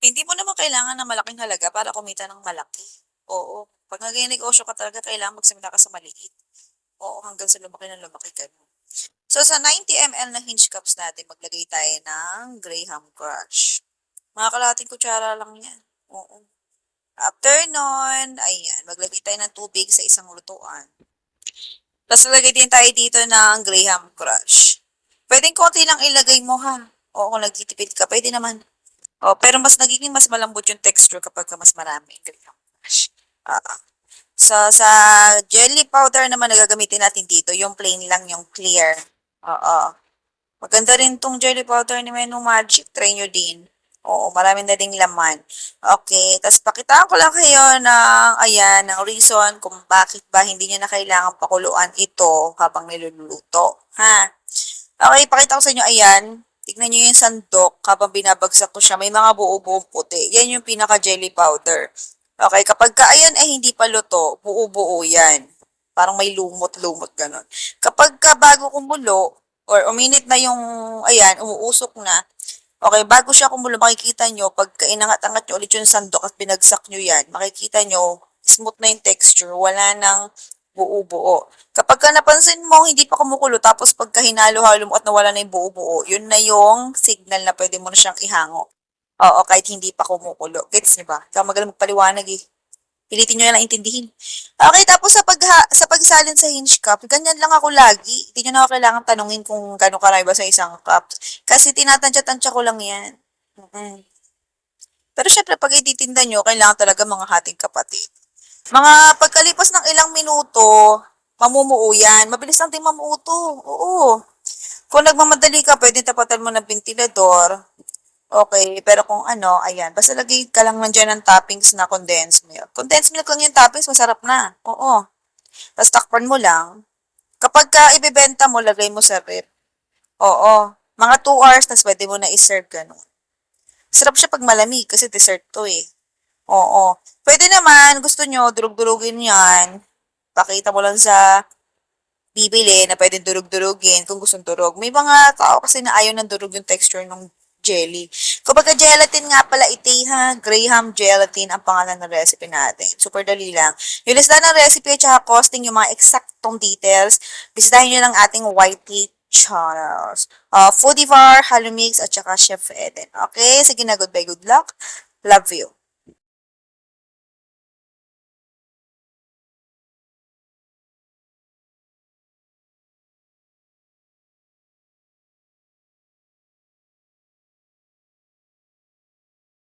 Hindi mo naman kailangan ng malaking halaga para kumita ng malaki. Oo. 'Pag nagnenegosyo ka talaga kailangan magsimula ka sa maliit. Oo, hanggang sa lumaki ka na. So, sa 90 ml na hinge cups natin, maglagay tayo ng Graham Crush. Mga kalahating kutsara lang yan. Oo. After nun, ayan, maglagay tayo ng tubig sa isang lutuan. Tapos lalagay din tayo dito ng Graham Crush. Pwedeng konti lang ilagay mo ha. Oo, kung nagtitipid ka, pwede naman. Oh, pero nagiging mas malambot yung texture kapag mas marami Graham Crush. Oo. So, sa jelly powder naman na gagamitin natin dito, yung plain lang, yung clear. Oo. Maganda rin tong jelly powder ni Menu Magic. Try nyo din. Oo, marami na ding laman. Okay, tapos pakitaan ko lang kayo ng, ayan, ng reason kung bakit ba hindi nyo na kailangan pakuluan ito habang niluluto. Ha? Okay, pakita ko sa inyo, ayan. Tignan nyo yung sandok habang binabagsak ko siya. May mga buo-buong puti. Yan yung pinaka-jelly powder. Okay, kapag ka, ayan ay hindi pa luto, buo-buo yan. Parang may lumot-lumot ganon. Kapag ka bago kumulo, or uminit na yung, ayan, umuusok na, okay, bago siya kumulo, makikita nyo, pag inangat-angat nyo ulit yung sandok at binagsak nyo yan, makikita nyo, smooth na yung texture, wala nang buo-buo. Kapag ka napansin mo, hindi pa kumukulo, tapos pagka hinalo-halo mo at nawala na yung buo-buo, yun na yung signal na pwede mo na siyang ihango. Oo, kahit hindi pa kumukulo. Gets niyo ba? Kaya magaling magpaliwanag eh. Pilitin nyo na lang intindihin. Okay, tapos sa pagsalin sa hinge cup, ganyan lang ako lagi. Hindi nyo na ako kailangan tanungin kung gano'ng karami ba sa isang cup. Kasi tinatansya-tansya ko lang yan. Mm-mm. Pero syempre, pag ititinda nyo, kailangan talaga mga hating kapatid. Mga pagkalipas ng ilang minuto, mamumuo yan. Mabilis lang din mamuo to. Oo. Kung nagmamadali ka, pwede tapatan mo ng ventilador. Okay, pero kung ano, ayan, basta lagay ka lang nandiyan ng toppings na condensed milk. Condensed milk lang yung toppings, masarap na. Oo. Tapos takpan mo lang. Kapag ka ibebenta mo, lagay mo sa rep. Oo. Mga 2 hours, tapos pwede mo na i-serve ganun. Sarap siya pag malamig kasi dessert to eh. Oo. Pwede naman, gusto nyo, durug-durugin yan. Pakita mo lang sa bibili na pwedeng durug-durugin kung gustong durog. May mga tao kasi na ayaw ng durog yung texture ng jelly. Kumbaga gelatin nga pala ite ha, Graham gelatin ang pangalan ng recipe natin. Super dali lang. Yung lista ng recipe at saka costing yung mga eksaktong details, bisitahin nyo ng ating YT channels. Foodie Bar, Halumix, at saka Chef Eden. Okay? Sige na, goodbye, good luck. Love you.